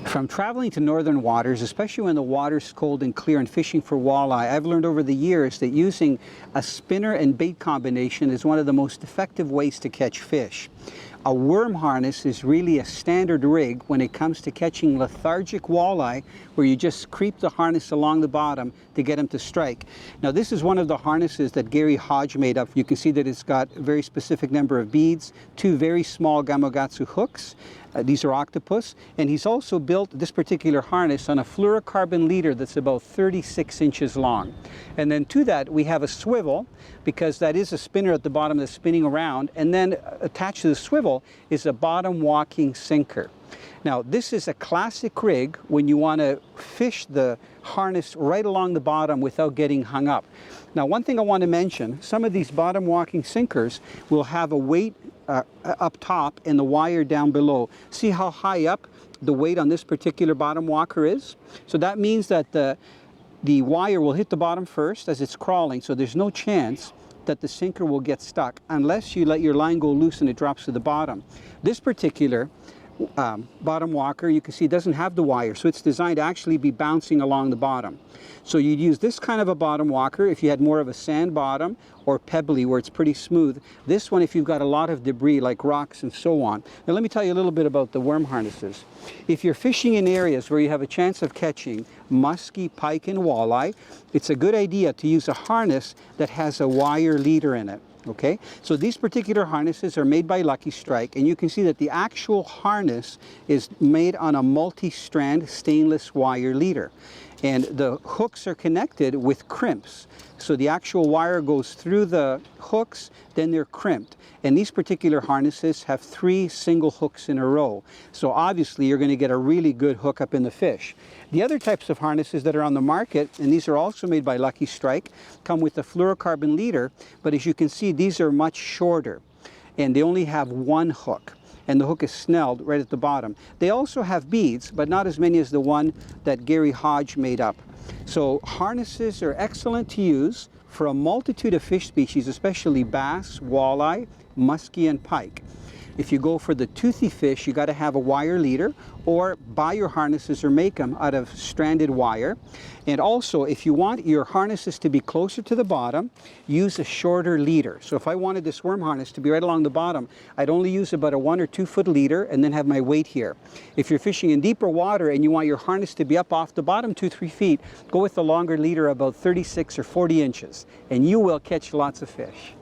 From traveling to northern waters, especially when the water's cold and clear and fishing for walleye, I've learned over the years that using a spinner and bait combination is one of the most effective ways to catch fish. A worm harness is really a standard rig when it comes to catching lethargic walleye, where you just creep the harness along the bottom to get them to strike. Now, this is one of the harnesses that Gary Hodge made up. You can see that it's got a very specific number of beads, two very small Gamogatsu hooks. These are octopus, and he's also built this particular harness on a fluorocarbon leader that's about 36 inches long. And then to that we have a swivel, because that is a spinner at the bottom that's spinning around, and then attached to the swivel is a bottom walking sinker. Now, this is a classic rig when you want to fish the harness right along the bottom without getting hung up. Now, one thing I want to mention, some of these bottom walking sinkers will have a weight up top and the wire down below. See how high up the weight on this particular bottom walker is? So that means that the wire will hit the bottom first as it's crawling, so there's no chance that the sinker will get stuck unless you let your line go loose and it drops to the bottom. This particular bottom walker, you can see, doesn't have the wire, so it's designed to actually be bouncing along the bottom. So you'd use this kind of a bottom walker if you had more of a sand bottom or pebbly where it's pretty smooth. This one if you've got a lot of debris like rocks and so on. Now let me tell you a little bit about the worm harnesses. If you're fishing in areas where you have a chance of catching muskie, pike, and walleye, it's a good idea to use a harness that has a wire leader in it. Okay, so these particular harnesses are made by Lucky Strike, and you can see that the actual harness is made on a multi-strand stainless wire leader. And the hooks are connected with crimps. So the actual wire goes through the hooks, then they're crimped. And these particular harnesses have 3 single hooks in a row. So obviously you're going to get a really good hook up in the fish. The other types of harnesses that are on the market, and these are also made by Lucky Strike, come with a fluorocarbon leader, but as you can see, these are much shorter, and they only have 1 hook. And the hook is snelled right at the bottom. They also have beads, but not as many as the one that Gary Hodge made up. So harnesses are excellent to use for a multitude of fish species, especially bass, walleye, muskie, and pike. If you go for the toothy fish, you got to have a wire leader, or buy your harnesses or make them out of stranded wire. And also, if you want your harnesses to be closer to the bottom, use a shorter leader. So if I wanted this worm harness to be right along the bottom, I'd only use about a 1 or 2 foot leader and then have my weight here. If you're fishing in deeper water and you want your harness to be up off the bottom 2-3 feet, go with the longer leader, about 36 or 40 inches, and you will catch lots of fish.